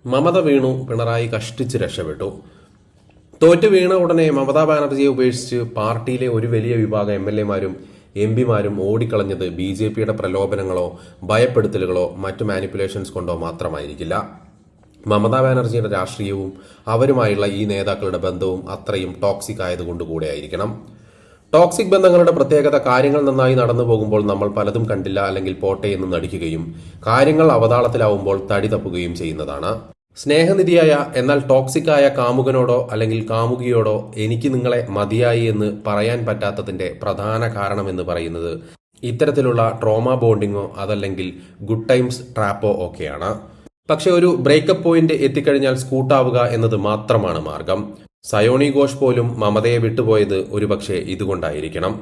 മമത വീണു, പിണറായി കഷ്ടിച്ച് രക്ഷപ്പെട്ടു. തോറ്റു വീണ ഉടനെ മമതാ ബാനർജിയെ ഉപേക്ഷിച്ച് പാർട്ടിയിലെ ഒരു വലിയ വിഭാഗം MLA-മാരും MP-മാരും ഓടിക്കളഞ്ഞത് BJP-യുടെ പ്രലോഭനങ്ങളോ ഭയപ്പെടുത്തലുകളോ മറ്റു മാനിപ്പുലേഷൻസ് കൊണ്ടോ മാത്രമായിരിക്കില്ല. മമതാ ബാനർജിയുടെ രാഷ്ട്രീയവും അവരുമായുള്ള ഈ നേതാക്കളുടെ ബന്ധവും അത്രയും ടോക്സിക് ആയതുകൊണ്ടുകൂടെയായിരിക്കണം. ടോക്സിക് ബന്ധങ്ങളുടെ പ്രത്യേകത കാര്യങ്ങൾ നന്നായി നടന്നു പോകുമ്പോൾ നമ്മൾ പലതും കണ്ടില്ല അല്ലെങ്കിൽ പോട്ടെ എന്ന് നടിക്കുകയും കാര്യങ്ങൾ അവതാളത്തിലാവുമ്പോൾ തടി തപ്പുകയും ചെയ്യുന്നതാണ്. സ്നേഹനിധിയായ എന്നാൽ ടോക്സിക്കായ കാമുകനോടോ അല്ലെങ്കിൽ കാമുകിയോടോ എനിക്ക് നിങ്ങളെ മതിയായി എന്ന് പറയാൻ പറ്റാത്തതിന്റെ പ്രധാന കാരണമെന്ന് പറയുന്നത് ഇത്തരത്തിലുള്ള ട്രോമ ബോണ്ടിങ്ങോ അതല്ലെങ്കിൽ ഗുഡ് ടൈംസ് ട്രാപ്പോ ഒക്കെയാണ്. പക്ഷെ ഒരു ബ്രേക്കപ്പ് പോയിന്റ് എത്തിക്കഴിഞ്ഞാൽ സ്കൂട്ടാവുക എന്നത് മാത്രമാണ് മാർഗം. സയോണി ഘോഷ് പോലും മമതയെ വിട്ടുപോയത് ഒരുപക്ഷെ ഇതുകൊണ്ടായിരിക്കണം.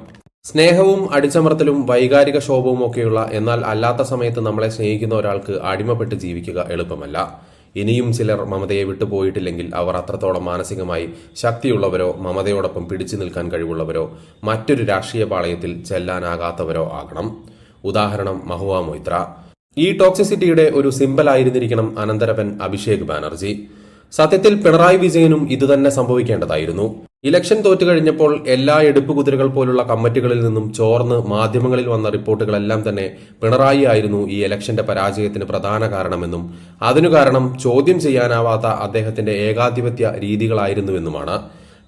സ്നേഹവും അടിച്ചമർത്തലും വൈകാരിക ക്ഷോഭവും ഒക്കെയുള്ള എന്നാൽ അല്ലാത്ത സമയത്ത് നമ്മളെ സ്നേഹിക്കുന്ന ഒരാൾക്ക് അടിമപ്പെട്ട് ജീവിക്കുക എളുപ്പമല്ല. ഇനിയും ചിലർ മമതയെ വിട്ടുപോയിട്ടില്ലെങ്കിൽ അവർ അത്രത്തോളം മാനസികമായി ശക്തിയുള്ളവരോ മമതയോടൊപ്പം പിടിച്ചു നിൽക്കാൻ കഴിവുള്ളവരോ മറ്റൊരു രാഷ്ട്രീയ പാളയത്തിൽ ചെല്ലാനാകാത്തവരോ ആകണം. ഉദാഹരണം മഹുവ മൊയ്ത്ര. ഈ ടോക്സിസിറ്റിയുടെ ഒരു സിംബൽ ആയിരുന്നിരിക്കണം അനന്തരവൻ അഭിഷേക് ബാനർജി. സത്യത്തിൽ പിണറായി വിജയനും ഇതുതന്നെ സംഭവിക്കേണ്ടതായിരുന്നു. ഇലക്ഷൻ തോറ്റുകഴിഞ്ഞപ്പോൾ എല്ലാ എടുപ്പ് കുതിരകൾ പോലുള്ള കമ്മിറ്റികളിൽ നിന്നും ചോർന്ന് മാധ്യമങ്ങളിൽ വന്ന റിപ്പോർട്ടുകളെല്ലാം തന്നെ പിണറായി ആയിരുന്നു ഈ ഇലക്ഷന്റെ പരാജയത്തിന് പ്രധാന കാരണമെന്നും അതിനു കാരണം ചോദ്യം ചെയ്യാനാവാത്ത അദ്ദേഹത്തിന്റെ ഏകാധിപത്യ രീതികളായിരുന്നുവെന്നുമാണ്.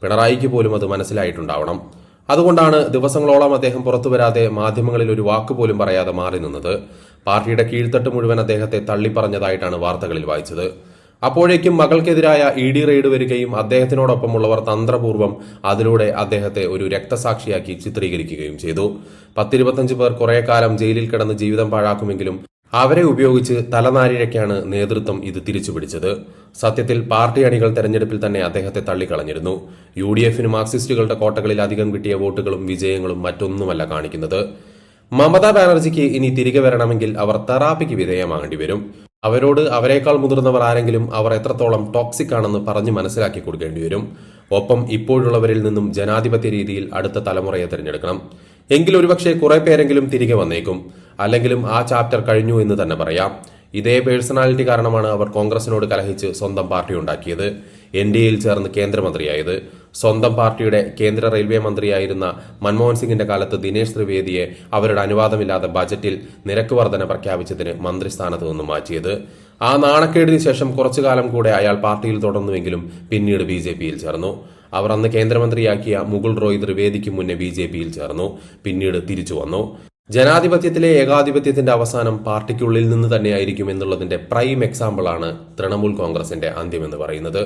പിണറായിക്ക് പോലും അത് മനസ്സിലായിട്ടുണ്ടാവണം. അതുകൊണ്ടാണ് ദിവസങ്ങളോളം അദ്ദേഹം പുറത്തുവരാതെ മാധ്യമങ്ങളിൽ ഒരു വാക്കുപോലും പറയാതെ മാറി നിന്നത്. പാർട്ടിയുടെ കീഴ്ത്തട്ട് മുഴുവൻ അദ്ദേഹത്തെ തള്ളിപ്പറഞ്ഞതായിട്ടാണ് വാർത്തകളിൽ വായിച്ചത്. അപ്പോഴേക്കും മകൾക്കെതിരായ ED റെയ്ഡ് വരികയും അദ്ദേഹത്തിനോടൊപ്പമുള്ളവർ തന്ത്രപൂർവ്വം അതിലൂടെ അദ്ദേഹത്തെ ഒരു രക്തസാക്ഷിയാക്കി ചിത്രീകരിക്കുകയും ചെയ്തു. 10-25 പേർ കുറെ കാലം ജയിലിൽ കിടന്ന് ജീവിതം പാഴാക്കുമെങ്കിലും അവരെ ഉപയോഗിച്ച് തലനാരിഴയ്ക്കാണ് നേതൃത്വം ഇത് തിരിച്ചുപിടിച്ചത്. സത്യത്തിൽ പാർട്ടി അണികൾ തെരഞ്ഞെടുപ്പിൽ തന്നെ അദ്ദേഹത്തെ തള്ളിക്കളഞ്ഞിരുന്നു. UDF-ന് മാർക്സിസ്റ്റുകളുടെ കോട്ടകളിൽ അധികം കിട്ടിയ വോട്ടുകളും വിജയങ്ങളും മറ്റൊന്നുമല്ല കാണിക്കുന്നത്. മമതാ ബാനർജിക്ക് ഇനി തിരികെ വരണമെങ്കിൽ അവർ തെറാപ്പിക്ക് വിധേയമാകേണ്ടി വരും. അവരോട് അവരെക്കാൾ മുതിർന്നവർ ആരെങ്കിലും അവർ എത്രത്തോളം ടോക്സിക് ആണെന്ന് പറഞ്ഞ് മനസ്സിലാക്കി കൊടുക്കേണ്ടി വരും. ഒപ്പം ഇപ്പോഴുള്ളവരിൽ നിന്നും ജനാധിപത്യ രീതിയിൽ അടുത്ത തലമുറയെ തിരഞ്ഞെടുക്കണം. എങ്കിൽ ഒരുപക്ഷെ കുറെ പേരെങ്കിലും തിരികെ വന്നേക്കും. അല്ലെങ്കിലും ആ ചാപ്റ്റർ കഴിഞ്ഞു എന്ന് തന്നെ പറയാം. ഇതേ പേഴ്സണാലിറ്റി കാരണമാണ് അവർ കോൺഗ്രസിനോട് കലഹിച്ച് സ്വന്തം പാർട്ടി ഉണ്ടാക്കിയത്, NDA-യിൽ ചേർന്ന് കേന്ദ്രമന്ത്രിയായത്. സ്വന്തം പാർട്ടിയുടെ കേന്ദ്ര റെയിൽവേ മന്ത്രിയായിരുന്ന മൻമോഹൻ സിംഗിന്റെ കാലത്ത് ദിനേശ് ത്രിവേദിയെ അവരുടെ അനുവാദമില്ലാതെ ബജറ്റിൽ നിരക്ക് വർധന പ്രഖ്യാപിച്ചതിന് മന്ത്രിസ്ഥാനത്ത് നിന്നും മാറ്റിയത്. ആ നാണക്കേടിന് ശേഷം കുറച്ചുകാലം കൂടെ അയാൾ പാർട്ടിയിൽ തുടർന്നുവെങ്കിലും പിന്നീട് BJP-യിൽ ചേർന്നു. അവർ അന്ന് കേന്ദ്രമന്ത്രിയാക്കിയ മുകുൾ റോയ് ത്രിവേദിക്ക് മുന്നേ BJP-യിൽ ചേർന്നു, പിന്നീട് തിരിച്ചു വന്നു. ജനാധിപത്യത്തിലെ ഏകാധിപത്യത്തിന്റെ അവസാനം പാർട്ടിക്കുള്ളിൽ നിന്ന് തന്നെയായിരിക്കും എന്നുള്ളതിന്റെ പ്രൈം എക്സാമ്പിളാണ് തൃണമൂൽ കോൺഗ്രസിന്റെ അന്ത്യമെന്ന് പറയുന്നത്.